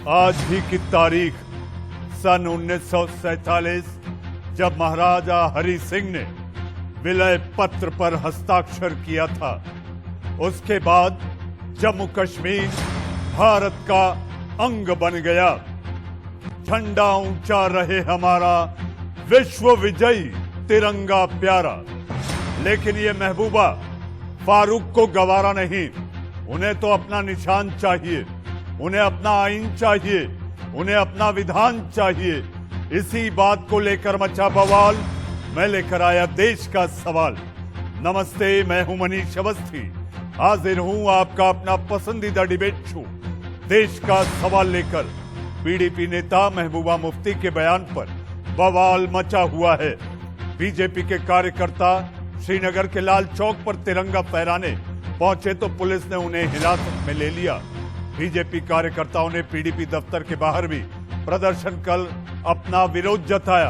आज ही की तारीख सन 1947 जब महाराजा हरि सिंह ने विलय पत्र पर हस्ताक्षर किया था। उसके बाद जम्मू कश्मीर भारत का अंग बन गया। झंडा ऊंचा रहे हमारा विश्व विजयी तिरंगा प्यारा। लेकिन ये महबूबा फारूक को गवारा नहीं। उन्हें तो अपना निशान चाहिए, उन्हें अपना आईन चाहिए, उन्हें अपना विधान चाहिए। इसी बात को लेकर मचा बवाल। मैं लेकर आया देश का सवाल। नमस्ते, मैं हूं मनीष अवस्थी। हाजिर हूं आपका अपना पसंदीदा डिबेट शो देश का सवाल लेकर। पीडीपी नेता महबूबा मुफ्ती के बयान पर बवाल मचा हुआ है। बीजेपी के कार्यकर्ता श्रीनगर के लाल चौक पर तिरंगा फहराने पहुंचे तो पुलिस ने उन्हें हिरासत में ले लिया। बीजेपी कार्यकर्ताओं ने पीडीपी दफ्तर के बाहर भी प्रदर्शन कर अपना विरोध जताया।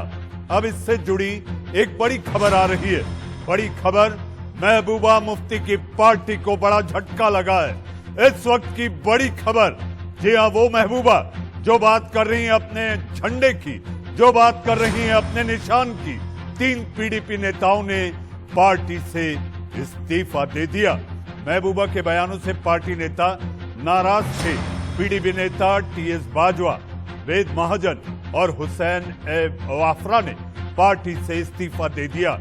अब इससे जुड़ी एक बड़ी खबर आ रही है। बड़ी खबर, महबूबा मुफ्ती की पार्टी को बड़ा झटका लगा है। इस वक्त की बड़ी खबर, जी हां, वो महबूबा जो बात कर रही है अपने झंडे की, जो बात कर रही है अपने निशान की। 3 पीडीपी नेताओं ने पार्टी से इस्तीफा दे दिया। महबूबा के बयानों से पार्टी नेता नाराज थे। पीडीपी नेता टीएस बाजवा, वेद महाजन और हुसैन वाफरा ने पार्टी से इस्तीफा दे दिया।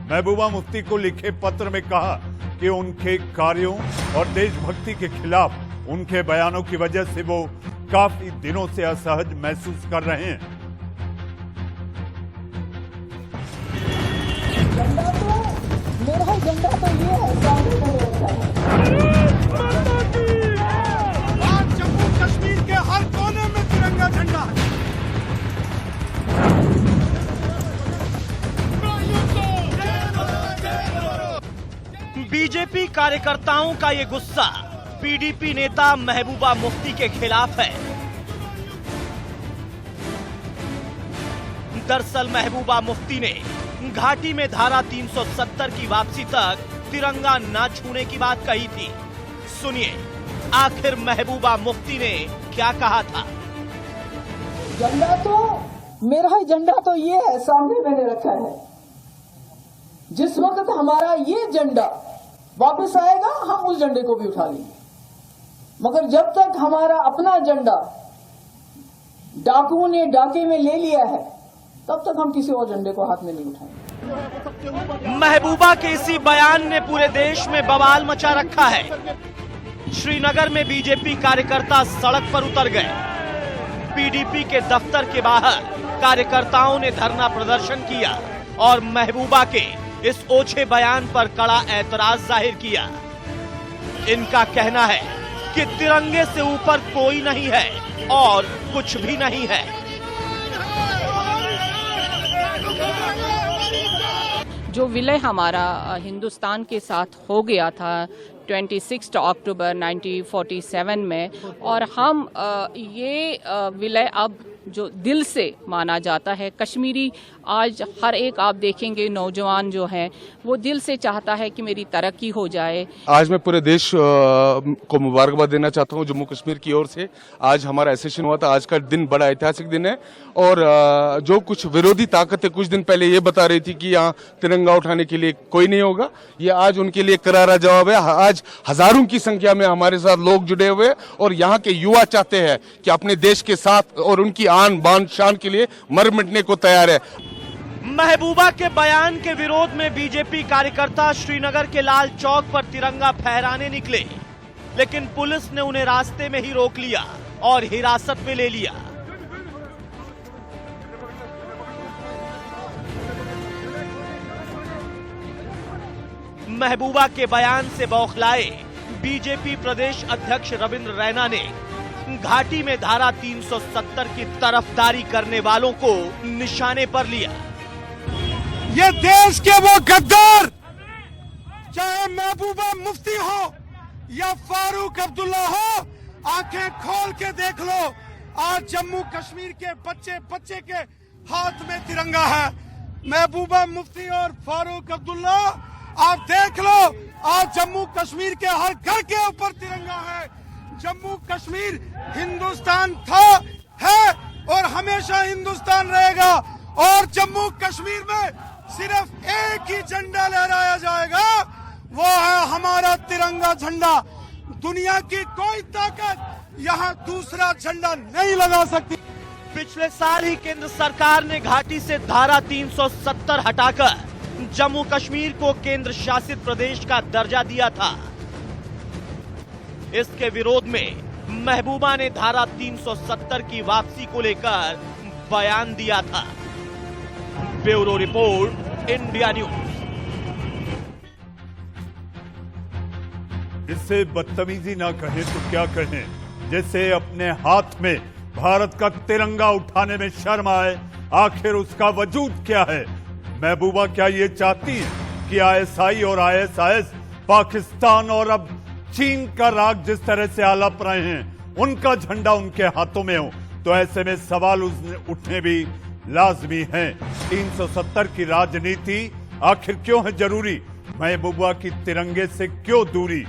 महबूबा मुफ्ती को लिखे पत्र में कहा कि उनके कार्यों और देशभक्ति के खिलाफ उनके बयानों की वजह से वो काफी दिनों से असहज महसूस कर रहे हैं। झंडा तो ये है, आज जम्मू कश्मीर के हर कोने में तिरंगा झंडा है। बीजेपी कार्यकर्ताओं का ये गुस्सा पीडीपी नेता महबूबा मुफ्ती के खिलाफ है। दरअसल महबूबा मुफ्ती ने घाटी में धारा 370 की वापसी तक तिरंगा ना छूने की बात कही थी। सुनिए आखिर महबूबा मुफ्ती ने क्या कहा था। झंडा तो मेरा ही झंडा तो ये है, सामने मैंने रखा है। जिस वक्त हमारा ये झंडा वापस आएगा हम उस झंडे को भी उठा लेंगे, मगर जब तक हमारा अपना झंडा डाकुओं ने डाके में ले लिया है तब तक हम किसी और झंडे को हाथ में नहीं उठाएंगे। महबूबा के इसी बयान ने पूरे देश में बवाल मचा रखा है। श्रीनगर में बीजेपी कार्यकर्ता सड़क पर उतर गए। पीडीपी के दफ्तर के बाहर कार्यकर्ताओं ने धरना प्रदर्शन किया और महबूबा के इस ओछे बयान पर कड़ा ऐतराज जाहिर किया। इनका कहना है कि तिरंगे से ऊपर कोई नहीं है और कुछ भी नहीं है। जो विलय हमारा हिंदुस्तान के साथ हो गया था 26 अक्टूबर 1947 में, और हम ये विलय अब जो दिल से माना जाता है। कश्मीरी आज हर एक आप देखेंगे नौजवान जो है वो दिल से चाहता है कि मेरी तरक्की हो जाए। आज मैं पूरे देश को मुबारकबाद देना चाहता हूं जम्मू कश्मीर की ओर से। आज हमारा एसेशन हुआ था। आज का दिन बड़ा ऐतिहासिक दिन है और जो कुछ विरोधी ताकतें कुछ दिन पहले ये बता रही थी कि यहाँ तिरंगा उठाने के लिए कोई नहीं होगा, ये आज उनके लिए करारा जवाब है। आज हजारों की संख्या में हमारे साथ लोग जुड़े हुए और यहाँ के युवा चाहते हैं कि अपने देश के साथ और उनकी आन बान शान के लिए मर मिटने को तैयार है। महबूबा के बयान के विरोध में बीजेपी कार्यकर्ता श्रीनगर के लाल चौक पर तिरंगा फहराने निकले, लेकिन पुलिस ने उन्हें रास्ते में ही रोक लिया और हिरासत में ले लिया। महबूबा के बयान से बौखलाए बीजेपी प्रदेश अध्यक्ष रविंद्र रैना ने घाटी में धारा 370 की तरफदारी करने वालों को निशाने पर लिया। ये देश के वो गद्दार, चाहे महबूबा मुफ्ती हो या फारूक अब्दुल्ला हो, आंखें खोल के देख लो। आज जम्मू कश्मीर के बच्चे बच्चे के हाथ में तिरंगा है। महबूबा मुफ्ती और फारूक अब्दुल्ला, आप देख लो, आज जम्मू कश्मीर के हर घर के ऊपर तिरंगा है। जम्मू कश्मीर हिंदुस्तान था, है और हमेशा हिंदुस्तान रहेगा। और जम्मू कश्मीर में सिर्फ एक ही झंडा लहराया जाएगा, वो है हमारा तिरंगा झंडा। दुनिया की कोई ताकत यहाँ दूसरा झंडा नहीं लगा सकती। पिछले साल ही केंद्र सरकार ने घाटी से धारा 370 हटाकर जम्मू कश्मीर को केंद्र शासित प्रदेश का दर्जा दिया था। इसके विरोध में महबूबा ने धारा 370 की वापसी को लेकर बयान दिया था। Bureau report, India news. इससे बदतमीजी ना कहें तो क्या कहें, जैसे अपने हाथ में भारत का तिरंगा उठाने में शर्म आए। आखिर उसका वजूद क्या है? महबूबा क्या ये चाहती है कि आईएसआई और आईएसआईएस पाकिस्तान और अब चीन का राग जिस तरह से आलप रहे हैं, उनका झंडा उनके हाथों में हो? तो ऐसे में सवाल उठने भी लाजमी हैं। 370 की राजनीति आखिर क्यों है जरूरी? महबूबा की तिरंगे से क्यों दूरी?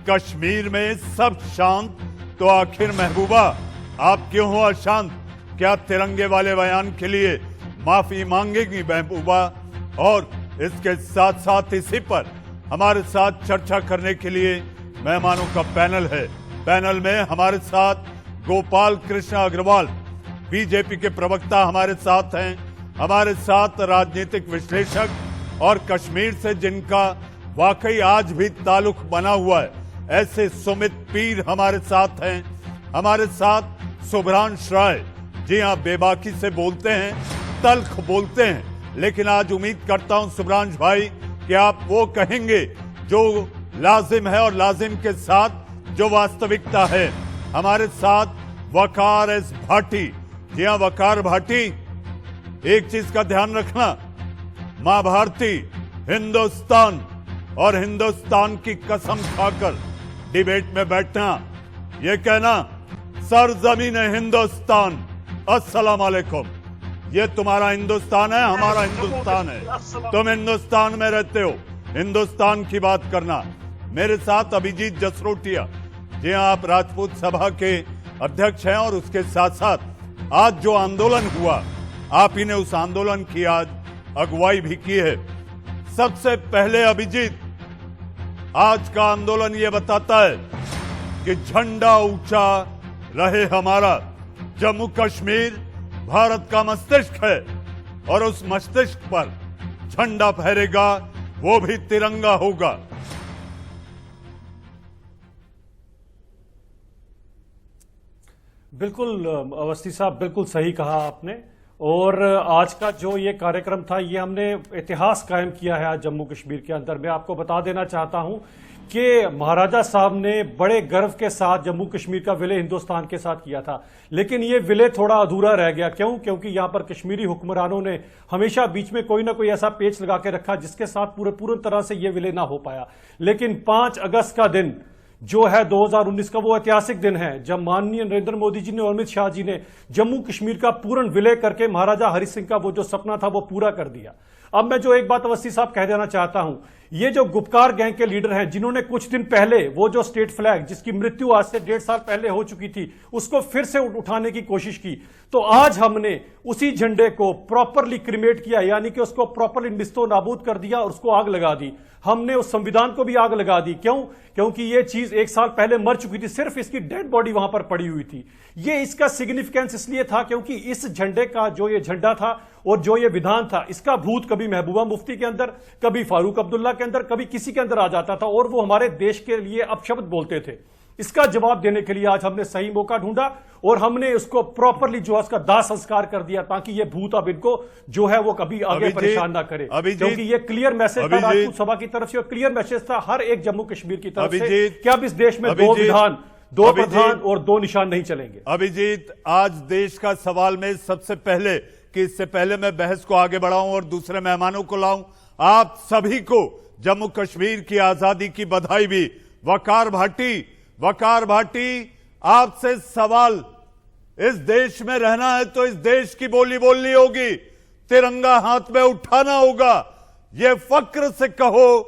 कश्मीर में सब शांत, तो आखिर महबूबा आप क्यों हो अशांत? क्या तिरंगे वाले बयान के लिए माफी मांगेगी महबूबा? और इसके साथ साथ इसी पर हमारे साथ चर्चा करने के लिए मेहमानों का पैनल है। पैनल में हमारे साथ गोपाल कृष्ण अग्रवाल, बीजेपी के प्रवक्ता हमारे साथ हैं। हमारे साथ राजनीतिक विश्लेषक और कश्मीर से जिनका वाकई आज भी ताल्लुक बना हुआ है, ऐसे सुमित पीर हमारे साथ हैं। हमारे साथ शुभ्रांश राय, जी हाँ, बेबाकी से बोलते हैं, तल्ख बोलते हैं, लेकिन आज उम्मीद करता हूं शुभ्रांश भाई कि आप वो कहेंगे जो लाजिम है और लाजिम के साथ जो वास्तविकता है। हमारे साथ वकार एस भाटी, जी हाँ वकार भाटी, एक चीज का ध्यान रखना, मां भारती, हिंदुस्तान और हिंदुस्तान की कसम खाकर डिबेट में बैठना, ये कहना सरजमीन हिंदुस्तान, अस्सलाम वालेकुम, ये तुम्हारा हिंदुस्तान है, हमारा हिंदुस्तान है, तुम हिंदुस्तान में रहते हो, हिंदुस्तान की बात करना। मेरे साथ अभिजीत जसरोटिया, जी हाँ, आप राजपूत सभा के अध्यक्ष हैं और उसके साथ साथ आज जो आंदोलन हुआ, आप ही ने उस आंदोलन की आज अगुवाई भी की है। सबसे पहले अभिजीत, आज का आंदोलन ये बताता है कि झंडा ऊंचा रहे हमारा। जम्मू कश्मीर भारत का मस्तिष्क है और उस मस्तिष्क पर झंडा फहरेगा, वो भी तिरंगा होगा। बिल्कुल अवस्थी साहब, बिल्कुल सही कहा आपने। और आज का जो ये कार्यक्रम था, ये हमने इतिहास कायम किया है आज जम्मू कश्मीर के अंदर। मैं आपको बता देना चाहता हूं कि महाराजा साहब ने बड़े गर्व के साथ जम्मू कश्मीर का विलय हिंदुस्तान के साथ किया था, लेकिन ये विलय थोड़ा अधूरा रह गया। क्यों? क्योंकि यहां पर कश्मीरी हुक्मरानों ने हमेशा बीच में कोई ना कोई ऐसा पेच लगा के रखा जिसके साथ पूरी तरह से ये विलय ना हो पाया। लेकिन 5 अगस्त का दिन जो है 2019 का, वो ऐतिहासिक दिन है जब माननीय नरेंद्र मोदी जी ने और अमित शाह जी ने जम्मू कश्मीर का पूर्ण विलय करके महाराजा हरि सिंह का वो जो सपना था वो पूरा कर दिया। अब मैं जो एक बात अवस्थी साहब कह देना चाहता हूं, ये जो गुपकार गैंग के लीडर हैं जिन्होंने कुछ दिन पहले वो जो स्टेट फ्लैग जिसकी मृत्यु आज से 1.5 साल पहले हो चुकी थी, उसको फिर से उठाने की कोशिश की, तो आज हमने उसी झंडे को प्रॉपरली क्रिमेट किया, यानी कि उसको प्रॉपरली निस्तो नाबूद कर दिया और उसको आग लगा दी। हमने उस संविधान को भी आग लगा दी। क्यों? क्योंकि ये चीज 1 साल पहले मर चुकी थी, सिर्फ इसकी डेड बॉडी वहां पर पड़ी हुई थी। ये इसका सिग्निफिकेंस इसलिए था क्योंकि इस झंडे का जो ये झंडा था और जो ये विधान था, इसका भूत कभी महबूबा मुफ्ती के अंदर, कभी फारूक अब्दुल्ला के अंदर, कभी किसी के अंदर आ जाता था और वो हमारे देश के लिए अपशब्द बोलते थे। इसका जवाब देने के लिए आज हमने सही मौका ढूंढा और हमने उसको प्रॉपरली जो है उसका दाह संस्कार कर दिया, ताकि ये भूत अब इनको जो है वो कभी आगे परेशान ना करे। क्योंकि ये क्लियर मैसेज था राजपूत सभा की तरफ से और क्लियर मैसेज था हर एक जम्मू कश्मीर की तरफ से कि अब इस देश में 2 विधान, 2 प्रधान और 2 निशान नहीं चलेंगे। अभिजीत, आज देश का सवाल में सबसे पहले कि इससे पहले मैं बहस को आगे बढ़ाऊं और दूसरे मेहमानों को लाऊं, आप सभी को जम्मू कश्मीर की आजादी की बधाई भी। वकार भाटी, आपसे सवाल, इस देश में रहना है तो इस देश की बोली बोलनी होगी, तिरंगा हाथ में उठाना होगा, ये फक्र से कहो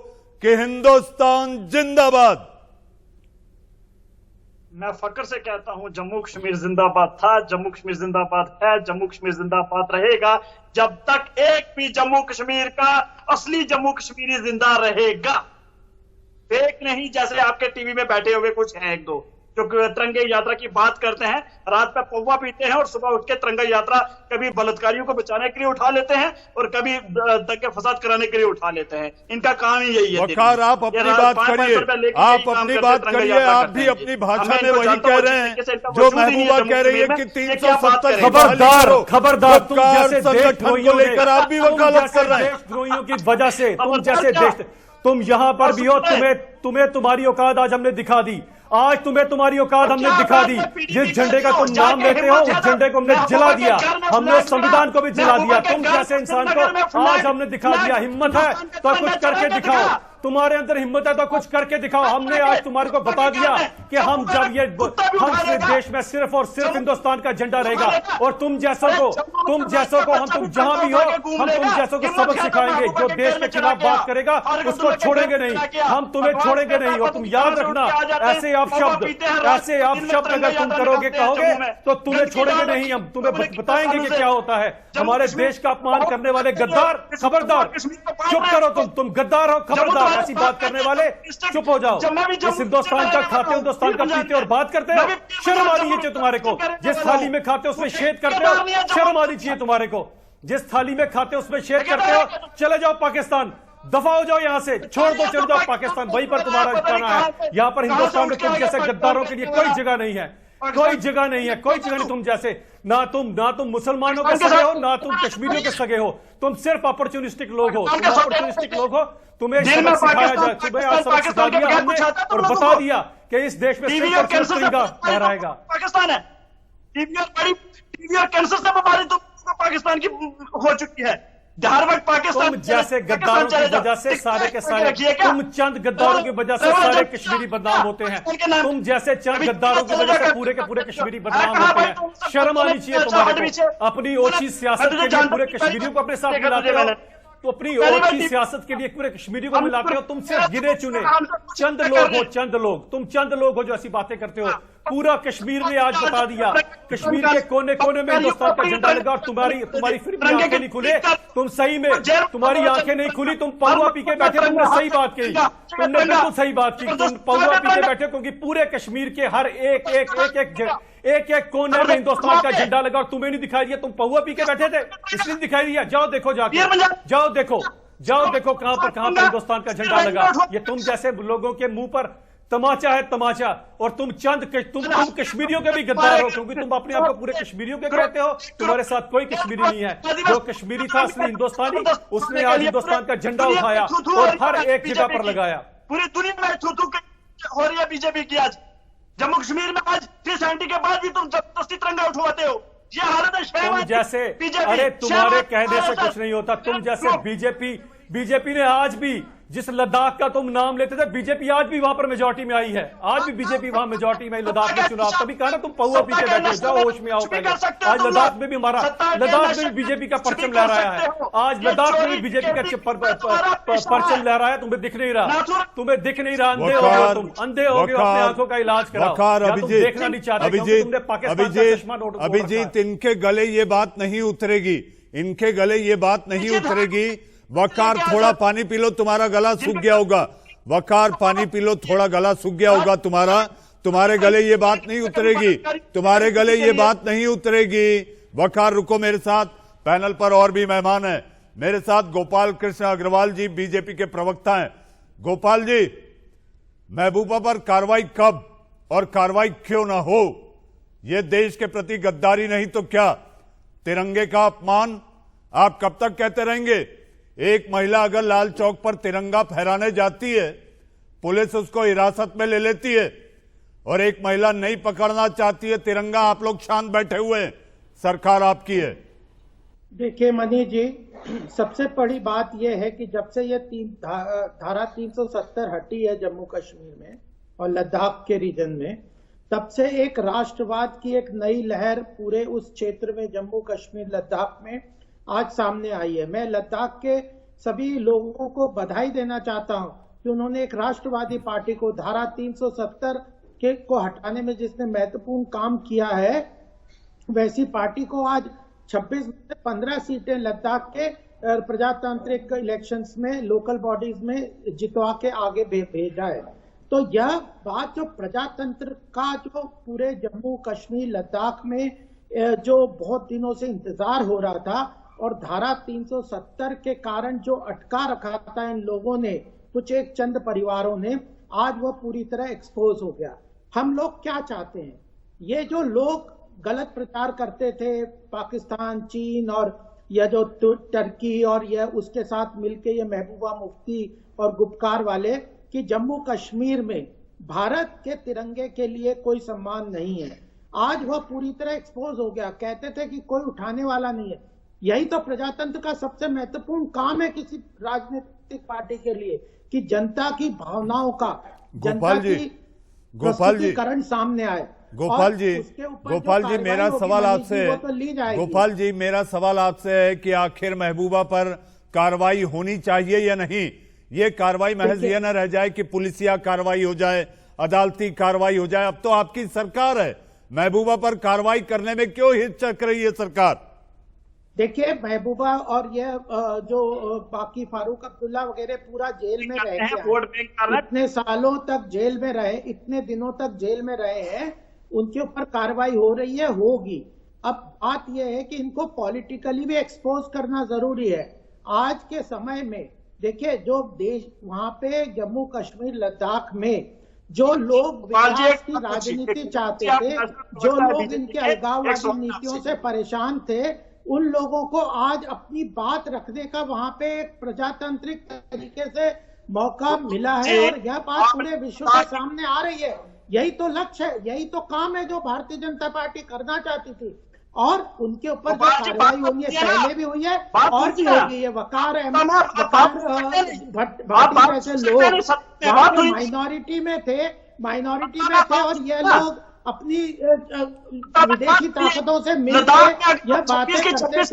कि हिंदुस्तान जिंदाबाद। मैं फक्र से कहता हूं, जम्मू कश्मीर जिंदाबाद था, जम्मू कश्मीर जिंदाबाद है, जम्मू कश्मीर जिंदाबाद रहेगा जब तक एक भी जम्मू कश्मीर का असली जम्मू कश्मीरी जिंदा रहेगा। फेक नहीं, जैसे आपके टीवी में बैठे हुए कुछ हैं एक दो जो तिरंगे यात्रा की बात करते हैं, रात में पौवा पीते हैं और सुबह उठ के तिरंगा यात्रा कभी बलात्कारियों को बचाने के लिए उठा लेते हैं और कभी दंगे फसाद कराने के लिए उठा लेते हैं। इनका काम ही यही है। वकार, आप अपनी बात करिए, आप अपनी बात करिए। आप भी अपनी भाषा में वही कह रहे हैं जो महबूबा कह रही है कि 370। खबरदार, तुम जैसे संगठन को लेकर आप भी वकालत कर रहे हैं। देशद्रोहियों की वजह से तुम जैसे देश, तुम यहां पर भी हो, तुम्हें तुम्हारी औकात आज हमने दिखा दी। आज तुम्हें तुम्हारी औकात हमने दिखा दी। जिस झंडे का तुम नाम लेते हो उस झंडे को हमने जला दिया, हमने संविधान को भी जला दिया। तुम जैसे इंसान को आज हमने दिखा दिया। हिम्मत है तो कुछ करके दिखाओ, तुम्हारे अंदर हिम्मत है तो कुछ करके दिखाओ। हमने आज तुम्हारे को बता दिया कि हम जब ये हम देश में सिर्फ और सिर्फ हिंदुस्तान का झंडा रहेगा और तुम जैसों को हम तुम जहां भी हो हम तुम जैसों को सबक सिखाएंगे। जो देश के खिलाफ बात करेगा उसको छोड़ेंगे नहीं, हम तुम्हें छोड़ेंगे नहीं। और तुम याद रखना, ऐसे अपशब्द अगर तुम करोगे कहोगे तो तुम्हें छोड़ेंगे नहीं। हम तुम्हें बताएंगे कि क्या होता है। हमारे देश का अपमान करने वाले गद्दार, खबरदार चुप करो। तुम गद्दार हो, खबरदार। ऐसी बात करने वाले चुप हो जाओ। इस हिंदुस्तान का खाते, हिंदुस्तान का पीते और बात करते हो, शर्म आनी चाहिए तुम्हारे को। जिस थाली में खाते हो उसमें छेद करते हो, शर्म आनी चाहिए तुम्हारे को। जिस थाली में खाते हो उसमें छेद करते हो। चले जाओ पाकिस्तान, दफा हो जाओ यहां से, छोड़ दो, चले जाओ पाकिस्तान। वहीं पर तुम्हारा ठिकाना है। यहां पर हिंदुस्तान में तुम जैसे गद्दारों के लिए कोई जगह नहीं है, कोई जगह नहीं है, कोई जगह नहीं। तुम जैसे ना तुम मुसलमानों के सगे हो, ना तुम कश्मीरियों के सगे हो। तुम सिर्फ अपॉर्चुनिस्टिक लोग हो, तुम्हें सबक सिखाया जाए। तुम्हें आज सबक सिखा दिया हमने और बता दिया कि इस देश में तिरंगा लहराएगा। पाकिस्तान है टीबी और कैंसर से बीमारी तो पाकिस्तान की हो चुकी है। हर वक्त पाकिस्तान तुम जैसे गद्दारों की वजह से सारे के सारे, तुम चंद गद्दारों की वजह से सारे कश्मीरी बदनाम होते हैं। तुम जैसे चंद गद्दारों की वजह से पूरे के पूरे कश्मीरी बदनाम होते हैं। शर्म आनी चाहिए तुम्हारे को। अपनी ओछी सियासत के लिए पूरे कश्मीरियों को अपने साथ मिलाते हो, तो अपनी ओछी सियासत के लिए पूरे कश्मीरियों को मिलाते हो। तुम सिर्फ गिने चुने चंद लोग हो, तुम चंद लोग हो जो ऐसी बातें करते हो। पूरा कश्मीर ने आज बता दिया, कश्मीर के कोने कोने में हिंदुस्तान का झंडा लगा और तुम्हारी फिर भी आंखें नहीं खुले। तुम सही में, तुम्हारी आंखें नहीं खुली। तुम पौवा पी के बैठे, तुमने सही बात कही, तुमने बिल्कुल सही बात की। तुम पौवा पी के बैठे क्योंकि पूरे कश्मीर के हर एक कोने में हिंदुस्तान का झंडा लगा और तुम्हें नहीं दिखाई दिया। तुम पौवा पी के बैठे थे इसलिए दिखाई दिया। जाओ देखो, जाके जाओ देखो कहां पर हिंदुस्तान का झंडा लगा। ये तुम जैसे लोगों के मुंह पर तमाचा है, तमाचा। और तुम कश्मीरियों के भी गद्दार हो क्योंकि तुम अपने आप को पूरे कश्मीरियों के कहते हो। तुम्हारे साथ कोई कश्मीरी नहीं है। जो कश्मीरी था असली हिंदुस्तानी, उसने आज हिंदुस्तान का झंडा उठाया और हर एक जगह पर लगाया। पूरी दुनिया में थू हो रही है बीजेपी की। आज जम्मू कश्मीर में आज 370 के बाद भी तुम जबरदस्ती तिरंगा उठवाते हो। ये हालत है। तुम जैसे, अरे तुम्हारे कहने से कुछ नहीं होता। तुम जैसे बीजेपी ने आज भी जिस लद्दाख का तुम नाम लेते थे, बीजेपी आज भी वहां पर मेजॉरिटी में आई है। आज भी बीजेपी वहां मेजॉरिटी में लद्दाख में चुनाव। तभी कहा ना तुम पौवा पी के बैठे, जाओ होश में आओ पहले। आज लद्दाख में भी लद्दाख में भी बीजेपी का परचम लहराया है। आज लद्दाख में भी बीजेपी का परचम लहराया। तुम्हें दिख नहीं रहा, अंधे हो गए तुम, अंधे हो गए। अपनी आंखों का इलाज कराओ। तुम देखना नहीं चाहते, तुमने पाकिस्तान का चश्मा नोट। अभिजीत, इनके गले ये बात नहीं उतरेगी, इनके गले ये बात नहीं उतरेगी। वकार, थोड़ा पानी पी लो, तुम्हारा गला सूख गया होगा। वकार, पानी पी लो, थोड़ा गला सूख गया होगा तुम्हारा। तुम्हारे गले ये बात नहीं उतरेगी, तुम्हारे गले ये बात नहीं उतरेगी। वकार, रुको मेरे साथ। पैनल पर और भी मेहमान हैं मेरे साथ। गोपाल कृष्ण अग्रवाल जी बीजेपी के प्रवक्ता हैं। गोपाल जी, महबूबा पर कार्रवाई कब और कार्रवाई क्यों ना हो? यह देश के प्रति गद्दारी नहीं तो क्या तिरंगे का अपमान? आप कब तक कहते रहेंगे? एक महिला अगर लाल चौक पर तिरंगा फहराने जाती है, पुलिस उसको हिरासत में ले लेती है, और एक महिला नहीं पकड़ना चाहती है तिरंगा, आप लोग शांत बैठे हुए हैं, सरकार आपकी है। देखिए मनीष जी, सबसे बड़ी बात यह है कि जब से ये धारा 370 हटी है जम्मू कश्मीर में और लद्दाख के रीजन में, तब से एक राष्ट्रवाद की एक नई लहर पूरे उस क्षेत्र में, जम्मू कश्मीर लद्दाख में आज सामने आई है। मैं लद्दाख के सभी लोगों को बधाई देना चाहता हूं कि उन्होंने एक राष्ट्रवादी पार्टी को धारा 370 को हटाने में जिसने महत्वपूर्ण काम किया है, वैसी पार्टी को आज 26 में से 15 सीटें लद्दाख के प्रजातांत्रिक इलेक्शंस में लोकल बॉडीज में जितवा के आगे भेजा है। तो यह बात जो प्रजातंत्र का जो पूरे जम्मू कश्मीर लद्दाख में जो बहुत दिनों से इंतजार हो रहा था और धारा 370 के कारण जो अटका रखा था इन लोगों ने, कुछ एक चंद परिवारों ने, आज वह पूरी तरह एक्सपोज हो गया। हम लोग क्या चाहते हैं? ये जो लोग गलत प्रचार करते थे, पाकिस्तान, चीन और यह जो टर्की और यह उसके साथ मिलके ये महबूबा मुफ्ती और गुपकार वाले, कि जम्मू कश्मीर में भारत के तिरंगे के लिए कोई सम्मान नहीं है, आज वह पूरी तरह एक्सपोज हो गया। कहते थे कि कोई उठाने वाला नहीं है। यही तो प्रजातंत्र का सबसे महत्वपूर्ण काम है किसी राजनीतिक पार्टी के लिए, कि जनता की भावनाओं का, जनता की प्रस्तुतिकरण सामने आए। गोपाल जी मेरा सवाल आपसे है, गोपाल जी मेरा सवाल आपसे है कि आखिर महबूबा पर कार्रवाई होनी चाहिए या नहीं? ये कार्रवाई महज ये न रह जाए कि पुलिसिया कार्रवाई हो जाए, अदालती कार्रवाई हो जाए। अब तो आपकी सरकार है, महबूबा पर कार्रवाई करने में क्यों हिचक रही है सरकार? देखिए, महबूबा और ये जो बाकी फारूक अब्दुल्ला वगैरह पूरा जेल में रह गया, इतने सालों तक जेल में रहे, इतने दिनों तक जेल में रहे हैं, उनके ऊपर कार्रवाई हो रही है, होगी। अब बात यह है कि इनको पॉलिटिकली भी एक्सपोज करना जरूरी है। आज के समय में देखिए, जो देश वहां पे जम्मू कश्मीर लद्दाख में जो लोग विकास की राजनीति चाहते थे, जो लोग इनके अलगाववादी नीतियों से परेशान थे, उन लोगों को आज अपनी बात रखने का वहां पे एक प्रजातांत्रिक तरीके से मौका मिला है और यह बात पूरे विश्व के सामने आ रही है। यही तो लक्ष्य है, यही तो काम है जो भारतीय जनता पार्टी करना चाहती थी, और उनके ऊपर जो कार्रवाई हुई है, पहले भी हुई है और भी होगी। ये वकार भाटी जैसे लोग माइनॉरिटी में थे और ये लोग अपनी विदेशी ताकतों से मिलकर यह बातें करते थे,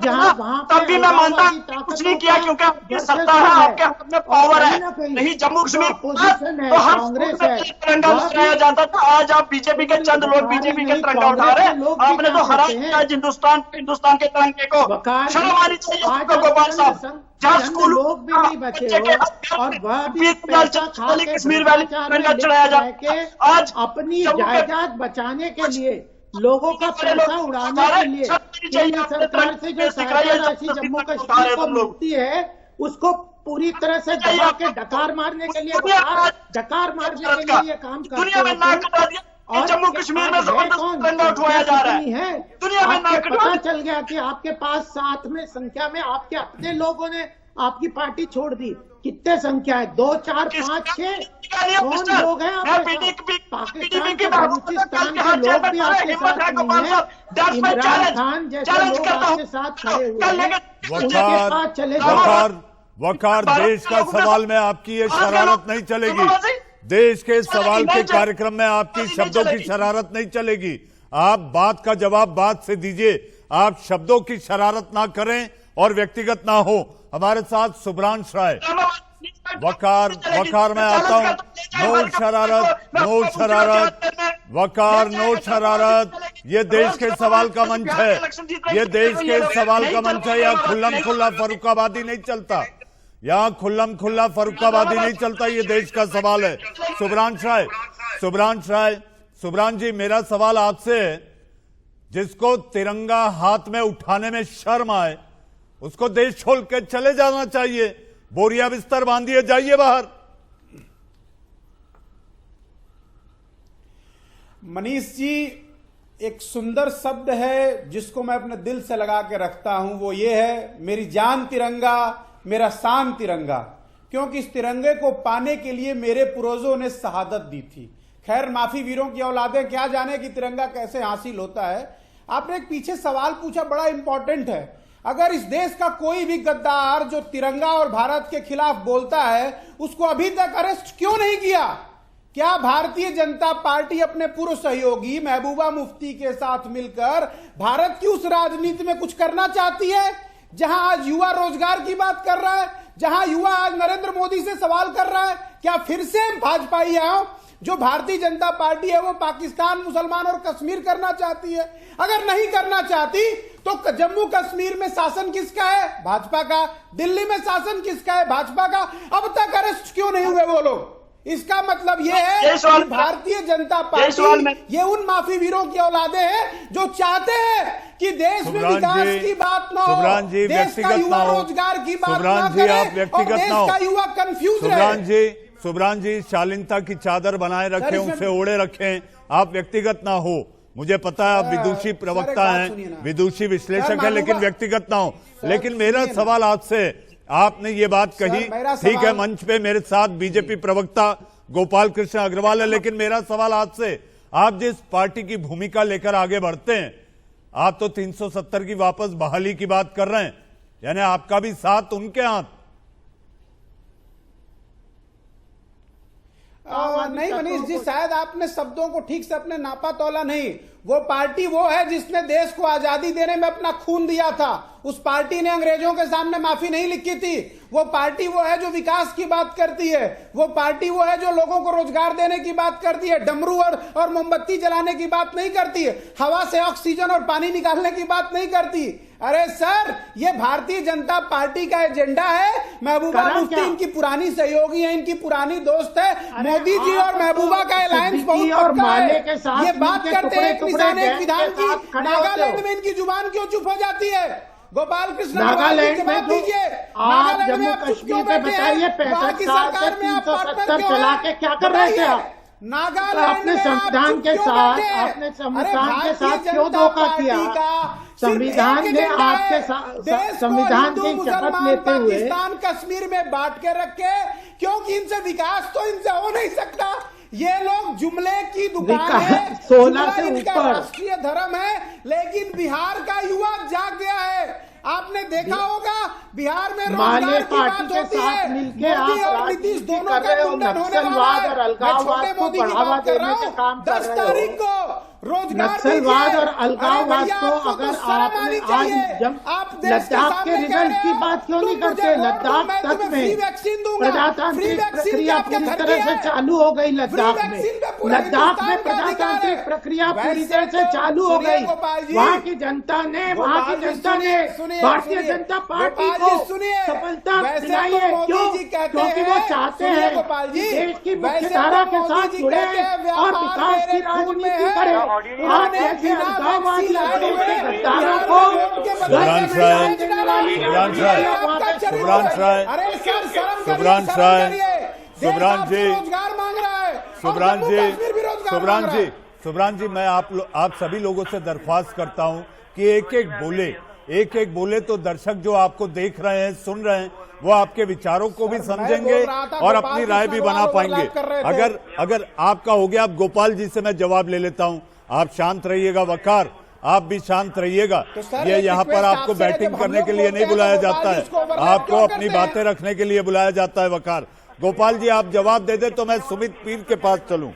जहां वहां तब भी मैं मानता कुछ नहीं किया, क्योंकि आपकी सत्ता है, आपके हाथ में पावर है। नहीं जम्मू कश्मीर अपोजिशन है, कांग्रेस है, तिरंगा उठाया जाता था। आज आप बीजेपी के चंद लोग बीजेपी के तिरंगा उठा रहे हैं। आपने तो हरा दिया हिंदुस्तान के तिरंगे को। शर्म आनी चाहिए गोपाल साहब। लोग भी नहीं बचे हो और वह भी कश्मीर वैली तिरंगा चढ़ाया जाके आज अपनी जायदाद बचाने के लिए, लोगों का पैसा उड़ाने के लिए केंद्र सरकार से जो सहायता राशि जम्मू कश्मीर को मिलती है, उसको पूरी तरह से दबा के डकार मारने के लिए ये काम करते हैं। और जम्मू कश्मीर में तिरंगा उठाया जा रहा है, दुनिया में पता चल गया कि आपके पास साथ में संख्या में आपके अपने लोगों ने आपकी पार्टी छोड़ दी। कितने संख्या है? 2, 4, 5, 6 कौन लोग हैं आपके साथ? पाकिस्तान के बलूचिस्तान के लोग भी आपके साथ नहीं है। इमरान खान जैसे लोग आपके साथ खड़े हुए हैं, उनके साथ चले जाओ। वकार, देश का सवाल में आपकी ये शरारत नहीं चलेगी। देश के सवाल के कार्यक्रम में आपकी शब्दों की शरारत नहीं चलेगी। आप बात का जवाब बात से दीजिए, आप शब्दों की शरारत ना करें और व्यक्तिगत ना हो। हमारे साथ सुब्रांश राय। वकार मैं आता हूं। नो शरारत। ये देश के सवाल का मंच है, ये देश के सवाल का मंच है। यहाँ खुल्लम खुल्ला फर्रुखाबादी नहीं चलता, यहाँ खुल्लम खुल्ला फर्रुखाबादी नहीं चलता। ये देश का सवाल है। सुब्रांश जी, मेरा सवाल आपसे है, जिसको तिरंगा हाथ में उठाने में शर्म आए उसको देश छोड़ के चले जाना चाहिए। बोरिया बिस्तर बांधिए, जाइए बाहर। मनीष जी, एक सुंदर शब्द है जिसको मैं अपने दिल से लगा के रखता हूं, वो ये है, मेरी जान तिरंगा, मेरा शान तिरंगा। क्योंकि इस तिरंगे को पाने के लिए मेरे पूर्वजों ने शहादत दी थी। खैर, माफी वीरों की औलादें क्या जाने कि तिरंगा कैसे हासिल होता है। आपने एक पीछे सवाल पूछा, बड़ा इंपॉर्टेंट है। अगर इस देश का कोई भी गद्दार जो तिरंगा और भारत के खिलाफ बोलता है, उसको अभी तक अरेस्ट क्यों नहीं किया? क्या भारतीय जनता पार्टी अपने पूर्व सहयोगी महबूबा मुफ्ती के साथ मिलकर भारत की उस राजनीति में कुछ करना चाहती है जहां आज युवा रोजगार की बात कर रहा है, जहां युवा आज नरेंद्र मोदी से सवाल कर रहा है? क्या फिर से भाजपाई आओ जो भारतीय जनता पार्टी है वो पाकिस्तान, मुसलमान और कश्मीर करना चाहती है। अगर नहीं करना चाहती तो जम्मू कश्मीर में शासन किसका है? भाजपा का। दिल्ली में शासन किसका है? भाजपा का। अब तक अरेस्ट क्यों नहीं हुए वो लोग? इसका मतलब ये है कि भारतीय जनता पार्टी ये उन माफी वीरों की औलादे हैं जो चाहते हैं कि देश में विकास की बात ना हो, देश का युवा रोजगार की बात ना करे और देश का युवा कंफ्यूज रहे। सुब्रान जी शालीनता की चादर बनाए रखें, उनसे ओढ़े रखें, आप व्यक्तिगत ना हो। मुझे पता है आप विदुषी प्रवक्ता हैं, विदुषी विश्लेषक हैं, लेकिन व्यक्तिगत ना हो। लेकिन मेरा सवाल आपसे, आपने ये बात कही, ठीक है, मंच पे मेरे साथ बीजेपी प्रवक्ता गोपाल कृष्ण अग्रवाल है, लेकिन मेरा सवाल आपसे, आप जिस पार्टी की भूमिका लेकर आगे बढ़ते हैं, आप तो 370 की वापस बहाली की बात कर रहे हैं, यानी आपका भी साथ उनके हाथ। नहीं मनीष जी, शायद आपने शब्दों को ठीक से अपने नापा तोला नहीं। वो पार्टी वो है जिसने देश को आजादी देने में अपना खून दिया था। उस पार्टी ने अंग्रेजों के सामने माफी नहीं लिखी थी। वो पार्टी वो है जो विकास की बात करती है। वो पार्टी वो है जो लोगों को रोजगार देने की बात करती है, डमरू और मोमबत्ती जलाने की बात नहीं करती है, हवा से ऑक्सीजन और पानी निकालने की बात नहीं करती। अरे सर, ये भारतीय जनता पार्टी का एजेंडा है। महबूबा मुफ्ती इनकी पुरानी सहयोगी है, इनकी पुरानी दोस्त है। मोदी जी और महबूबा का अलायंस बहुत पक्का है। ये बात करते हैं एक निशान एक विधान की, नागालैंड में इनकी जुबान क्यों चुप हो जाती है? गोपाल कृष्ण नागालैंड में दीजिए, आप जम्मू कश्मीर में बताइए 65 साल से 370 चला के क्या कर रहे थे आप? नागालैंड संविधान के साथ, आपने संविधान के साथ क्यों धोखा किया? संविधान ने आपके साथ, संविधान की शपथ लेते हुए पाकिस्तान कश्मीर में बांट के रखे, क्योंकि इनसे विकास तो इनसे हो नहीं सकता। ये लोग जुमले की दुकान है, 16 से ऊपर राष्ट्रीय धर्म है, लेकिन बिहार का युवा जाग गया है। आपने देखा होगा बिहार में रोजगार की बात होती है, मोदी और नीतीश दोनों का मुंडन होने वाला है। मैं छोटे मोदी की बात कर रहा हूँ। 10 तारीख को रोजगार, नक्सलवाद और अलगाववाद को अगर आपने आज जब लद्दाख के रिजल्ट की बात क्यों नहीं करते? लद्दाख तक में प्रजातांत्रिक प्रक्रिया पूरी तरह से चालू हो गई। लद्दाख में प्रजातांत्रिक प्रक्रिया पूरी तरह से चालू हो गई। वहाँ की जनता ने भारतीय जनता पार्टी को सफलता दिलाई है। क्यों? क्योंकि वो चाहते हैं देश की मुख्य धारा के साथ जुड़े और विकास की राजनीति करें। सुब्रान जी, मैं आप सभी लोगों से दरख्वास्त करता हूं कि एक एक बोले तो दर्शक जो आपको देख रहे हैं, सुन रहे हैं, वो आपके विचारों को भी समझेंगे और अपनी राय भी बना पाएंगे। अगर आपका हो गया, आप गोपाल जी से मैं जवाब ले लेता हूं। आप शांत रहिएगा, वकार आप भी शांत रहिएगा। ये यहाँ पर आपको बैटिंग करने के लिए नहीं बुलाया जाता है, आपको अपनी बातें रखने के लिए बुलाया जाता है। वकार, गोपाल जी आप जवाब दे दे तो मैं सुमित पीर के पास चलूं।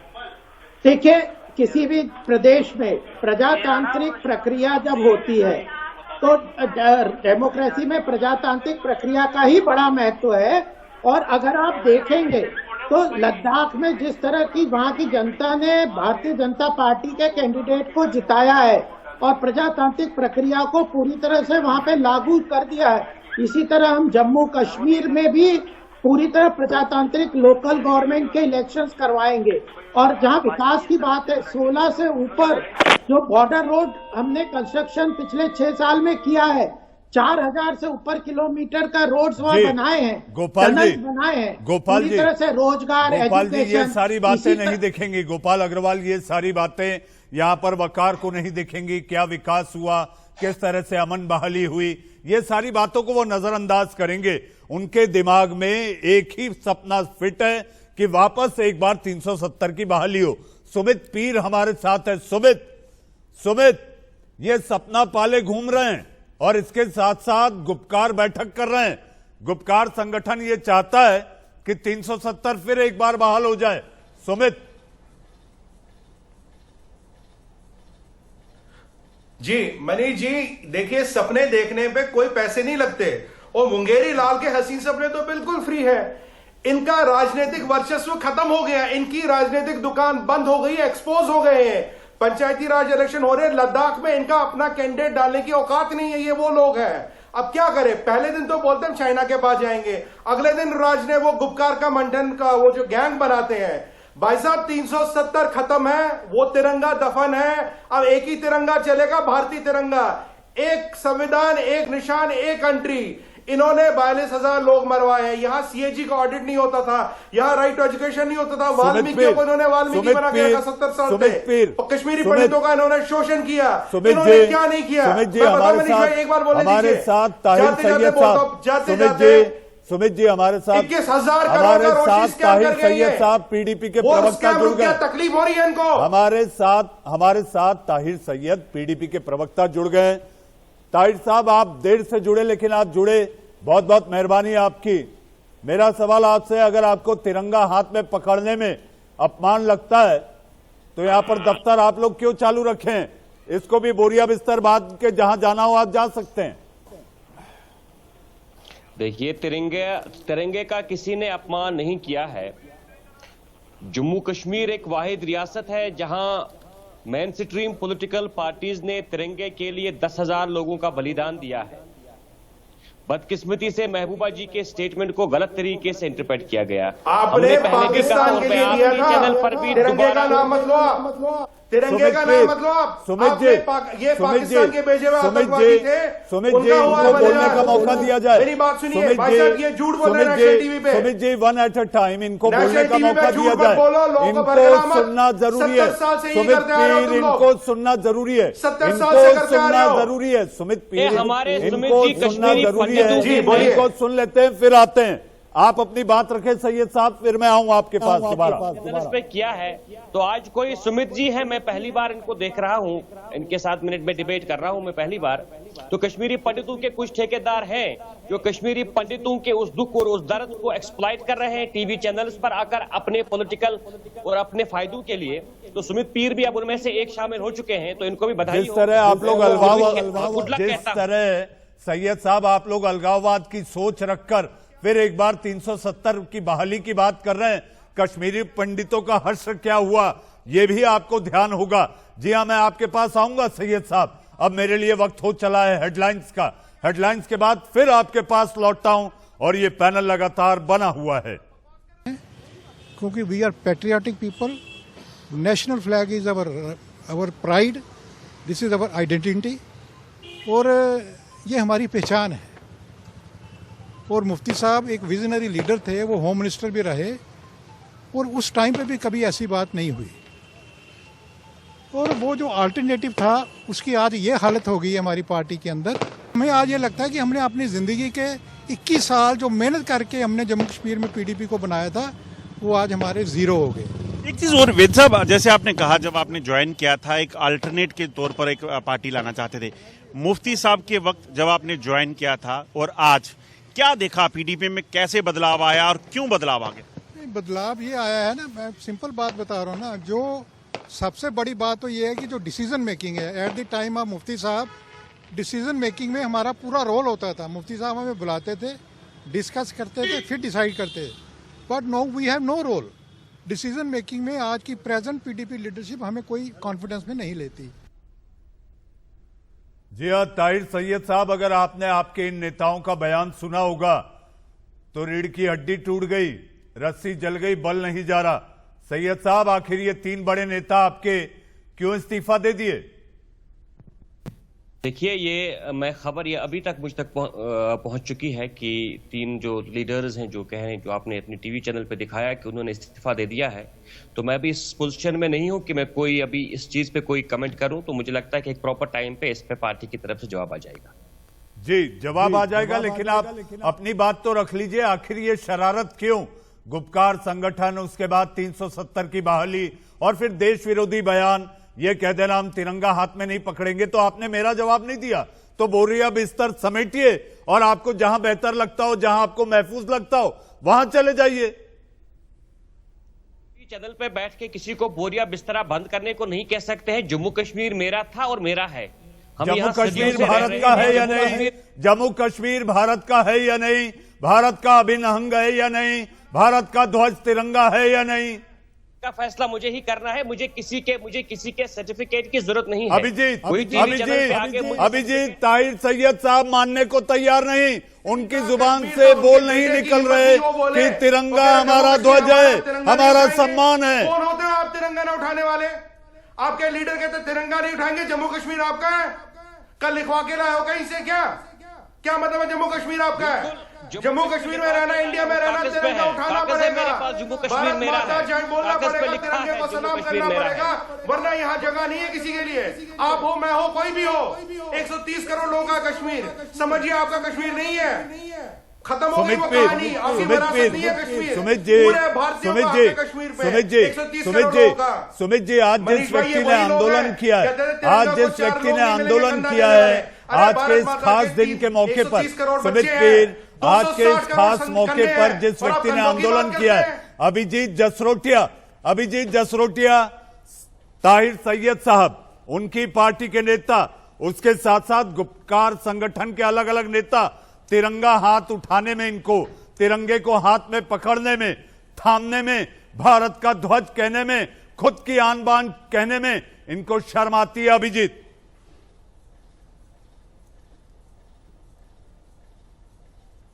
देखिए, किसी भी प्रदेश में प्रजातांत्रिक प्रक्रिया जब होती है तो डेमोक्रेसी में प्रजातांत्रिक प्रक्रिया का ही बड़ा महत्व है। और अगर आप देखेंगे तो लद्दाख में जिस तरह की वहाँ की जनता ने भारतीय जनता पार्टी के कैंडिडेट को जिताया है और प्रजातांत्रिक प्रक्रिया को पूरी तरह से वहाँ पे लागू कर दिया है, इसी तरह हम जम्मू कश्मीर में भी पूरी तरह प्रजातांत्रिक लोकल गवर्नमेंट के इलेक्शंस करवाएंगे। और जहाँ विकास की बात है, 16 से ऊपर जो बॉर्डर रोड हमने कंस्ट्रक्शन पिछले 6 साल में किया है, 4000 से ऊपर किलोमीटर का रोड्स वहाँ बनाए हैं, गोपाल जी बनाए हैं। गोपाल जी, तरह से रोजगार, गोपाल जी ये सारी बातें नहीं दिखेंगी। गोपाल अग्रवाल, ये सारी बातें यहाँ पर वकार को नहीं दिखेंगी। क्या विकास हुआ, किस तरह से अमन बहाली हुई, ये सारी बातों को वो नजरअंदाज करेंगे। उनके दिमाग में एक ही सपना फिट है कि वापस एक बार 370 की बहाली हो। सुमित पीर हमारे साथ है। सुमित, ये सपना पाले घूम रहे हैं और इसके साथ साथ गुपकार बैठक कर रहे हैं। गुपकार संगठन ये चाहता है कि 370 फिर एक बार बहाल हो जाए। सुमित जी, मनीष जी, देखिए, सपने देखने पे कोई पैसे नहीं लगते और मुंगेरी लाल के हसीन सपने तो बिल्कुल फ्री है। इनका राजनीतिक वर्चस्व खत्म हो गया, इनकी राजनीतिक दुकान बंद हो गई, एक्सपोज हो गए हैं। पंचायती राज इलेक्शन हो रहे हैं, लद्दाख में इनका अपना कैंडिडेट डालने की औकात नहीं है। ये वो लोग हैं। अब क्या करें? पहले दिन तो बोलते हैं चाइना के पास जाएंगे, अगले दिन राज ने वो गुपकार का मंथन का वो जो गैंग बनाते हैं। भाई साहब 370 खत्म है, वो तिरंगा दफन है। अब एक ही तिरंगा चलेगा, भारतीय तिरंगा। एक संविधान, एक निशान, एक कंट्री। इन्होंने 42,000 लोग मरवाए हैं। यहाँ सीएजी का ऑडिट नहीं होता था, यहाँ राइट टू एजुकेशन नहीं होता था। वाल्मीकि को इन्होंने वाल्मीकि बना के रखा 70 साल से। कश्मीरी पंडितों का इन्होंने शोषण किया। इन्होंने क्या नहीं किया? एक बार बोलने हमारे साथ ताहिर सैयद साहब, सुमित जी हमारे साथ 21,000 हमारे साथ ताहिर सैयद साहब पीडीपी के प्रवक्ता जुड़ गए। तकलीफ हो रही है इनको। हमारे साथ ताहिर सैयद पीडीपी के प्रवक्ता जुड़ गए। ताहिर साहब आप देर से जुड़े, लेकिन आप जुड़े, बहुत बहुत मेहरबानी आपकी। मेरा सवाल आपसे, अगर आपको तिरंगा हाथ में पकड़ने में अपमान लगता है तो यहां पर दफ्तर आप लोग क्यों चालू रखें? इसको भी बोरिया बिस्तर बांध के जहां जाना हो आप जा सकते हैं। देखिए, तिरंगे का किसी ने अपमान नहीं किया है। जम्मू कश्मीर एक वाहिद रियासत है जहां मेन स्ट्रीम पॉलिटिकल पार्टीज ने तिरंगे के लिए 10,000 लोगों का बलिदान दिया है। बदकिस्मती से महबूबा जी के स्टेटमेंट को गलत तरीके से इंटरप्रेट किया गया। आपने पाकिस्तान के लिए दिया था, चैनल पर भी तिरंगे का नाम मत लो आप, तिरंगे का नाम मत लो आप। सुमित जी, ये पाकिस्तान के भेजे हुए आतंकवादी थे। सुमित जी इनको बोलने का मौका दिया जाए। मेरी बात सुनिए भाई साहब, ये झूठ बोल रहे हैं नेशनल टीवी पे। Sumit ji one at a time, इनको बोलने का मौका दिया जाए। इनको सुनना जरूरी है। सुमित पीर, इनको सुनना जरूरी है। 70 साल से करते आ रहे हो। जरूरी है सुमित पीर, इनको सुनना जरूरी है। इनको सुन लेते हैं फिर आते हैं। आप अपनी बात रखें सैयद साहब, फिर मैं आऊं आपके पास दोबारा। पे किया है तो आज कोई सुमित जी है, मैं पहली बार इनको देख रहा हूं, इनके साथ मिनट में डिबेट कर रहा हूं मैं पहली बार। तो कश्मीरी पंडितों के कुछ ठेकेदार हैं जो कश्मीरी पंडितों के उस दुख और उस दर्द को एक्सप्लॉइट कर रहे हैं टीवी चैनल्स पर आकर अपने पॉलिटिकल और अपने फायदों के लिए। तो सुमित पीर भी अब उनमें से एक शामिल हो चुके हैं, तो इनको भी बधाई। जिस तरह आप लोग सैयद साहब आप लोग अलगाववाद की सोच रखकर फिर एक बार 370 की बहाली की बात कर रहे हैं, कश्मीरी पंडितों का हर्ष क्या हुआ यह भी आपको ध्यान होगा। जी हां, मैं आपके पास आऊंगा सैयद साहब। अब मेरे लिए वक्त हो चला है हेडलाइंस का। हेडलाइंस के बाद फिर आपके पास लौटता हूं और ये पैनल लगातार बना हुआ है। क्योंकि we are patriotic people, national flag is our pride, this is our identity, और ये हमारी पहचान है। और मुफ्ती साहब एक विजनरी लीडर थे, वो होम मिनिस्टर भी रहे, और उस टाइम पे भी कभी ऐसी बात नहीं हुई। और वो जो अल्टरनेटिव था उसकी आज ये हालत हो गई है हमारी पार्टी के अंदर। हमें आज ये लगता है कि हमने अपनी ज़िंदगी के 21 साल जो मेहनत करके हमने जम्मू कश्मीर में पीडीपी को बनाया था, वो आज हमारे ज़ीरो हो गए। एक चीज़ और वेद साहब, जैसे आपने कहा जब आपने ज्वाइन किया था एक अल्टरनेट के तौर पर एक पार्टी लाना चाहते थे, मुफ्ती साहब के वक्त जब आपने ज्वाइन किया था और आज क्या देखा पीडीपी में, कैसे बदलाव आया और क्यों बदलाव आ गया? बदलाव ये आया है ना, मैं सिंपल बात बता रहा हूँ ना, जो सबसे बड़ी बात तो ये है कि जो डिसीजन मेकिंग है एट द टाइम ऑफ मुफ्ती साहब, डिसीजन मेकिंग में हमारा पूरा रोल होता था। मुफ्ती साहब हमें बुलाते थे, डिस्कस करते थे, फिर डिसाइड करते। But no, we have no role decision making में। आज की प्रेजेंट पीडीपी लीडरशिप हमें कोई कॉन्फिडेंस में नहीं लेती। जी हाँ ताहिर सैयद साहब, अगर आपने आपके इन नेताओं का बयान सुना होगा तो रीढ़ की हड्डी टूट गई, रस्सी जल गई, बल नहीं जा रहा। सैयद साहब, आखिर ये 3 बड़े नेता आपके क्यों इस्तीफा दे दिए? देखिए, ये मैं खबर ये अभी तक मुझ तक पहुंच चुकी है कि 3 जो लीडर्स हैं जो कह रहे हैं, जो आपने अपनी टीवी चैनल पे दिखाया कि उन्होंने इस्तीफा दे दिया है। तो मैं भी इस पोजीशन में नहीं हूं कि मैं कोई अभी इस चीज पे कोई कमेंट करूं। तो मुझे लगता है कि एक प्रॉपर टाइम पे इस पे पार्टी की तरफ से जवाब आ जाएगा। जी, जवाब आ जाएगा, लेकिन आप अपनी बात तो रख लीजिए। आखिर ये शरारत क्यों? गुपकार संगठन, उसके बाद 370 की बहाली और फिर देश विरोधी बयान, ये कह देना हम तिरंगा हाथ में नहीं पकड़ेंगे। तो आपने मेरा जवाब नहीं दिया, तो बोरिया बिस्तर समेटिए और आपको जहां बेहतर लगता हो, जहां आपको महफूज लगता हो, वहां चले जाइए। चैनल पे बैठ के किसी को बोरिया बिस्तरा बंद करने को नहीं कह सकते हैं। जम्मू कश्मीर मेरा था और मेरा है। जम्मू कश्मीर भारत का है या नहीं? जम्मू कश्मीर भारत का है या नहीं? भारत का अभिन्न अंग है या नहीं? भारत का ध्वज तिरंगा है या नहीं? का फैसला मुझे ही करना है। मुझे किसी के सर्टिफिकेट की जरूरत नहीं है। अभिजीत ताहिर सैयद साहब मानने को तैयार नहीं, उनकी जुबान से बोल नहीं निकल रहे कि तिरंगा हमारा ध्वज है, हमारा सम्मान है। कौन होते हो आप तिरंगा न उठाने वाले? आपके लीडर कहते तिरंगा नहीं उठाएंगे, जम्मू कश्मीर आपका है। कल लिखवा के लाए हो कहीं से? क्या मतलब है जम्मू कश्मीर आपका है? जम्मू कश्मीर में रहना, इंडिया में रहना, तिरंगा उठाना पड़ेगा। भारत माता जय बोलना पड़ेगा, तिरंगे को सलाम करना पड़ेगा, वरना यहाँ जगह नहीं है किसी के लिए। आप हो, मैं हो, कोई भी हो, 130 करोड़ लोगों का कश्मीर, समझिए आपका कश्मीर नहीं है। खत्म हो गई वो कहानी, आपकी विरासत नहीं है कश्मीर। सुमित जी, आज जिस व्यक्ति ने आंदोलन किया है, आज जिस व्यक्ति ने आंदोलन किया है, आज के इस खास दिन के मौके पर, सुमित पीर, आज के इस खास मौके पर जिस व्यक्ति ने आंदोलन किया है, अभिजीत जसरोटिया, ताहिर सैयद साहब, उनकी पार्टी के नेता, उसके साथ साथ गुप्तकार संगठन के अलग अलग नेता, तिरंगा हाथ उठाने में, इनको तिरंगे को हाथ में पकड़ने में, थामने में, भारत का ध्वज कहने में, खुद की आन बान कहने में इनको शर्म आती है। अभिजीत,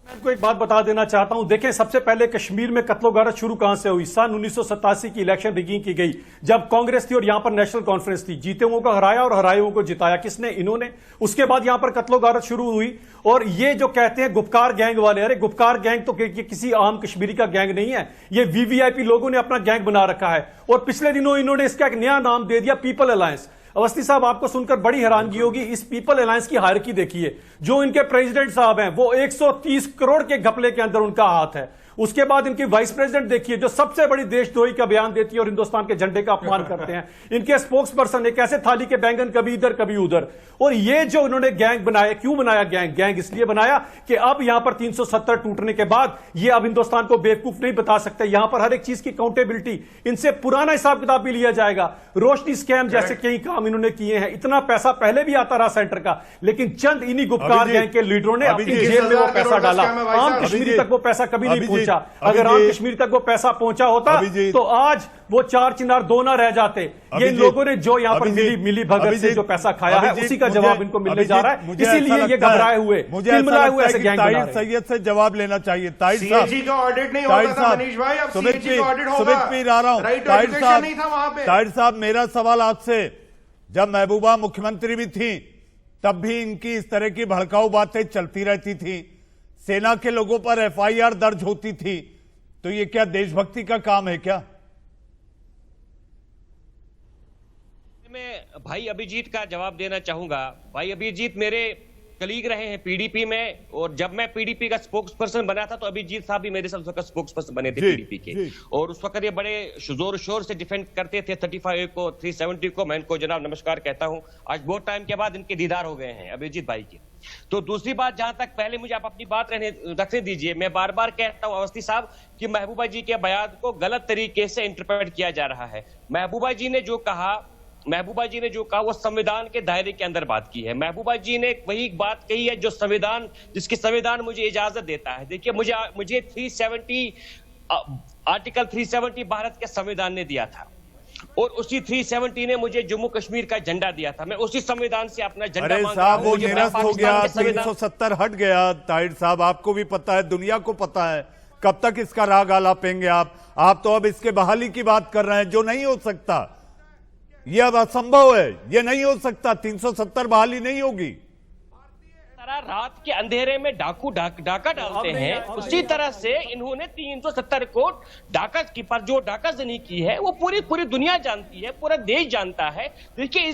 आपको एक बात बता देना चाहता हूं। देखें, सबसे पहले कश्मीर में कत्लो-गारत शुरू कहां से हुई? सन 1987 की इलेक्शन रिगिंग की गई, जब कांग्रेस थी और यहां पर नेशनल कॉन्फ्रेंस थी। जीते हुओं को हराया और हराए हुओं को जिताया किसने? इन्होंने। उसके बाद यहां पर कत्लो-गारत शुरू हुई। और ये जो कहते हैं गुपकार गैंग वाले, अरे गुपकार गैंग तो किसी आम कश्मीरी का गैंग नहीं है, ये वीवीआईपी लोगों ने अपना गैंग बना रखा है। और पिछले दिनों इन्होंने इसका एक नया नाम दे दिया, पीपल अलायंस। अवस्थी साहब, आपको सुनकर बड़ी हैरानगी होगी, इस पीपल अलायंस की हायरार्की देखिए। जो इनके प्रेसिडेंट साहब हैं, वो 130 करोड़ के घपले के अंदर उनका हाथ है। उसके बाद इनकी वाइस प्रेसिडेंट देखिए, जो सबसे बड़ी देशद्रोही का बयान देती है और हिंदुस्तान के झंडे का अपमान करते हैं। इनके स्पोक्स पर्सन एक ऐसे थाली के बैंगन, कभी इधर कभी उधर। और ये जो इन्होंने गैंग बनाया, क्यों बनाया गैंग इसलिए बनाया कि अब यहां पर 370 टूटने के बाद ये अब हिंदुस्तान को बेवकूफ नहीं बता सकते। यहां पर हर एक चीज की अकाउंटेबिलिटी, इनसे पुराना हिसाब किताब भी लिया जाएगा। रोशनी स्कैम जैसे कई काम इन्होंने किए हैं। इतना पैसा पहले भी आता रहा सेंटर का, लेकिन चंद इन्हीं गुपकार गैंग के लीडरों ने अपनी जेब में वो पैसा डाला। आम कश्मीरी तक वो पैसा कभी नहीं पहुंचा। अगर आम कश्मीर तक वो पैसा पहुंचा होता तो आज वो 4 चिनार 2 ना रह जाते। ये इन लोगों ने जो यहाँ पर मिली भगत से जो पैसा खाया है, उसी का जवाब इनको मिलने जा रहा है। इसीलिए ये घबराए हुए, तिलमिलाए हुए ऐसे गैंग बना रहे हैं। ताहिर सैयद से जवाब लेना चाहिए। ताहिर साहब, सीएजी का ऑडिट नहीं होता था मनीष भाई, अब सीएजी का ऑडिट होगा। सुमित पीर आ रहा हूं। ताहिर साहब, मेरा सवाल आपसे, जब महबूबा मुख्यमंत्री भी थी तब भी इनकी इस तरह की भड़काऊ बातें चलती रहती थी, सेना के लोगों पर एफआईआर दर्ज होती थी, तो ये क्या देशभक्ति का काम है क्या? मैं भाई अभिजीत का जवाब देना चाहूंगा। भाई अभिजीत मेरे कलीग रहे हैं पीडीपी में, और जब मैं पीडीपी का स्पोक्स पर्सन बना था तो अभिजीत साहब भी मेरे साथ स्पोक्स पर्सन बने थे पीडीपी के। और उस वक्त ये बड़े जोर शोर से डिफेंड करते थे 35 को, 370 को। मैं इनको जनाब नमस्कार कहता हूं। आज बहुत टाइम के बाद इनके दीदार हो गए हैं अभिजीत भाई के। तो दूसरी बात, जहां तक, पहले मुझे आप अपनी बात रखने दीजिए। मैं बार बार कहता हूं अवस्थी साहब कि महबूबा जी के बयान को गलत तरीके से इंटरप्रेट किया जा रहा है। महबूबा जी ने जो कहा वो संविधान के दायरे के अंदर बात की है। महबूबा जी ने वही बात कही है जो संविधान, जिसकी संविधान मुझे इजाजत देता है। देखिए, मुझे 370 आर्टिकल 370 भारत के संविधान ने दिया था, और उसी 370 ने मुझे जम्मू कश्मीर का झंडा दिया था। मैं उसी संविधान से अपना झंडा अरे साहब, वो निरस्त हो गया, 370 हट गया। ताहिर साहब, आपको भी पता है, दुनिया को पता है, कब तक इसका राग आलापेंगे आप तो अब इसके बहाली की बात कर रहे हैं, जो नहीं हो सकता। यह अब असंभव है, यह नहीं हो सकता। 370 बहाली नहीं होगी। रात के अंधेरे में डाकू डाका डालते हैं, उसी तरह से इन्होंने 370 को डाका की पर जो डाकाजनी की है वो पूरी दुनिया जानती है, पूरा देश जानता है। देखिए,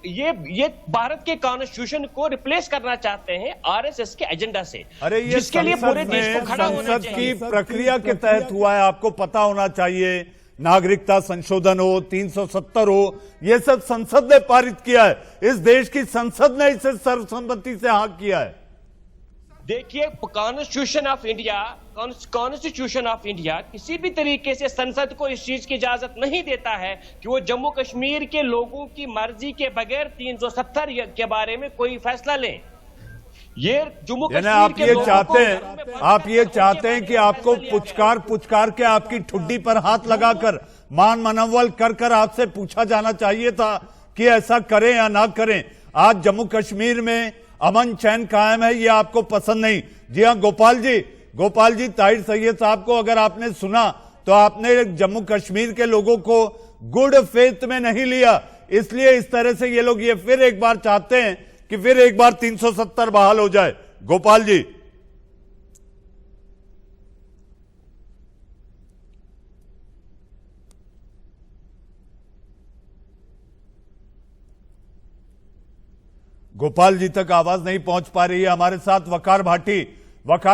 ये भारत के कॉन्स्टिट्यूशन को रिप्लेस करना चाहते हैं आरएसएस के एजेंडा से, अरे ये जिसके लिए पूरे देश को खड़ा होना चाहिए। संसद की प्रक्रिया के तहत हुआ है, आपको पता होना चाहिए। नागरिकता संशोधन हो, 370 हो, यह सब संसद ने पारित किया है। इस देश की संसद ने इसे सर्वसम्मति से हाँ किया है। देखिए, कॉन्स्टिट्यूशन ऑफ इंडिया किसी भी तरीके से संसद को इस चीज की इजाजत नहीं देता है कि वो जम्मू कश्मीर के लोगों की मर्जी के बगैर 370 के बारे में कोई फैसला लें। ये जम्मू यानी कश्मीर आप के ये लोगों चाहते को- हैं, आप ये चाहते हैं कि आपको पुचकार के आपकी ठुड्डी पर हाथ लगाकर मान मनव्वल कर आपसे पूछा जाना चाहिए था कि ऐसा करें या ना करें। आज जम्मू कश्मीर में अमन चैन कायम है, ये आपको पसंद नहीं। जी हाँ गोपाल जी ताहिर सैयद साहब को अगर आपने सुना तो आपने जम्मू कश्मीर के लोगों को गुड फेथ में नहीं लिया, इसलिए इस तरह से ये लोग ये फिर एक बार चाहते हैं कि फिर एक बार 370 बहाल हो जाए। गोपाल जी, गोपाल जी तक आवाज नहीं पहुंच पा रही है। हमारे साथ वकार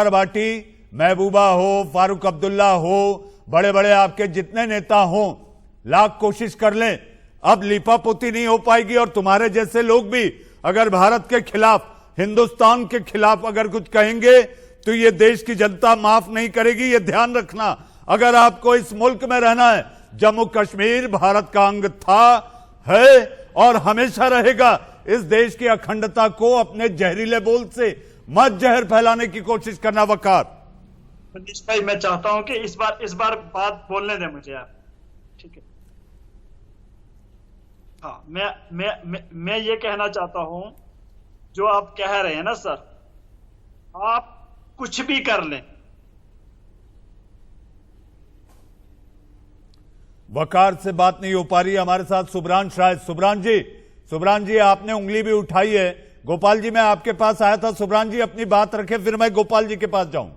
भाटी, महबूबा हो, फारूक अब्दुल्ला हो, बड़े बड़े आपके जितने नेता हो, लाख कोशिश कर लें, अब लीपापोती नहीं हो पाएगी। और तुम्हारे जैसे लोग भी अगर भारत के खिलाफ, हिंदुस्तान के खिलाफ अगर कुछ कहेंगे तो ये देश की जनता माफ नहीं करेगी, ये ध्यान रखना। अगर आपको इस मुल्क में रहना है, जम्मू कश्मीर भारत का अंग था, है और हमेशा रहेगा। इस देश की अखंडता को अपने जहरीले बोल से मत जहर फैलाने की कोशिश करना। वकार मनीष भाई, मैं चाहता हूं कि इस बार बात बोलने दें मुझे आप, ठीक है? हाँ, मैं ये कहना चाहता हूं, जो आप कह रहे हैं ना सर, आप कुछ भी कर लें। वकार से बात नहीं हो पा रही। हमारे साथ सुब्रान जी आपने उंगली भी उठाई है। गोपाल जी, मैं आपके पास आया था। सुब्रान जी अपनी बात रखें, फिर मैं गोपाल जी के पास जाऊं।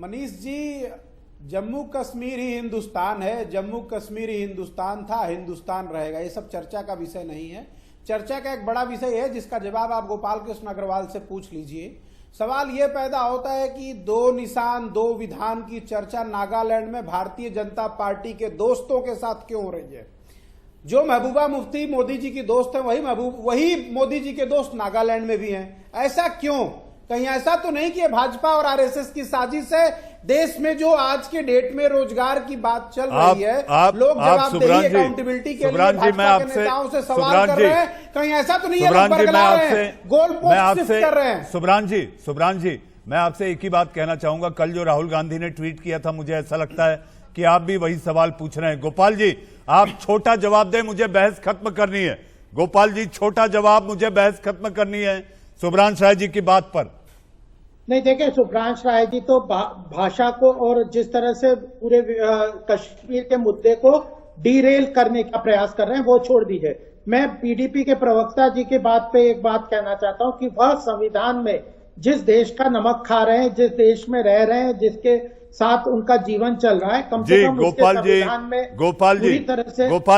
मनीष जी, जम्मू कश्मीर ही हिंदुस्तान है, जम्मू कश्मीर ही हिंदुस्तान था, हिंदुस्तान रहेगा। ये सब चर्चा का विषय नहीं है। चर्चा का एक बड़ा विषय है जिसका जवाब आप गोपाल कृष्ण अग्रवाल से पूछ लीजिए। सवाल यह पैदा होता है कि 2 निशान 2 विधान की चर्चा नागालैंड में भारतीय जनता पार्टी के दोस्तों के साथ क्यों हो रही है। जो महबूबा मुफ्ती मोदी जी की दोस्त है, वही मोदी जी के दोस्त नागालैंड में भी हैं। ऐसा क्यों? कहीं ऐसा तो नहीं कि भाजपा और आरएसएस की साजिश है? देश में जो आज के डेट में रोजगार की बात चल रही है, लोग जवाबदेही अकाउंटेबिलिटी के लिए भाजपा के नेताओं से सवाल कर रहे हैं। कहीं ऐसा तो नहीं है लोग बरगला रहे हैं, गोल पोस्ट शिफ्ट कर रहे हैं? सुब्रान जी, मैं आपसे एक ही बात कहना चाहूंगा। कल जो राहुल गांधी ने ट्वीट किया था, मुझे ऐसा लगता है कि आप भी वही सवाल पूछ रहे हैं। गोपाल जी, आप छोटा जवाब दें, मुझे बहस खत्म करनी है। गोपाल जी, छोटा जवाब, मुझे बहस खत्म करनी है सुब्रांश राय जी की बात पर। नहीं, देखिए, सुब्रांश राय जी तो भाषा को और जिस तरह से पूरे कश्मीर के मुद्दे को डीरेल करने का प्रयास कर रहे हैं वो छोड़ दीजिए। मैं पीडीपी के प्रवक्ता जी की बात पे एक बात कहना चाहता हूं कि वह संविधान में जिस देश का नमक खा रहे हैं, जिस देश में रह रहे हैं, जिसके साथ उनका जीवन चल रहा है, कम से कम गोपाल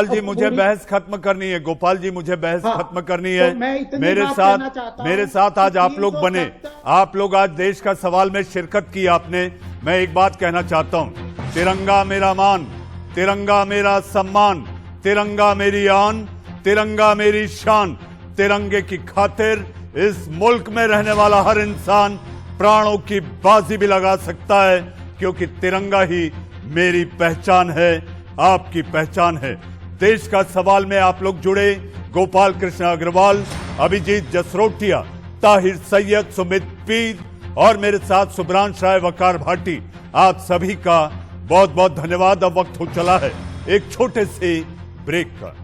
जी मुझे पूरी बहस खत्म करनी है। गोपाल जी, मुझे बहस खत्म करनी है। तो मैं इतनी मेरे बात कहना चाहता मेरे हूं साथ आज कि आप लोग बने, आप लोग आज देश का सवाल में शिरकत की आपने। मैं एक बात कहना चाहता हूं, तिरंगा मेरा मान, तिरंगा मेरा सम्मान, तिरंगा मेरी आन, तिरंगा मेरी शान। तिरंगे की खातिर इस मुल्क में रहने वाला हर इंसान प्राणों की बाजी भी लगा सकता है, क्योंकि तिरंगा ही मेरी पहचान है, आपकी पहचान है। देश का सवाल में आप लोग जुड़े। गोपाल कृष्ण अग्रवाल, अभिजीत जसरोटिया, ताहिर सैयद, सुमित पीर और मेरे साथ सुब्रांश राय, वकार भाटी, आप सभी का बहुत बहुत धन्यवाद। अब वक्त हो चला है एक छोटे से ब्रेक का।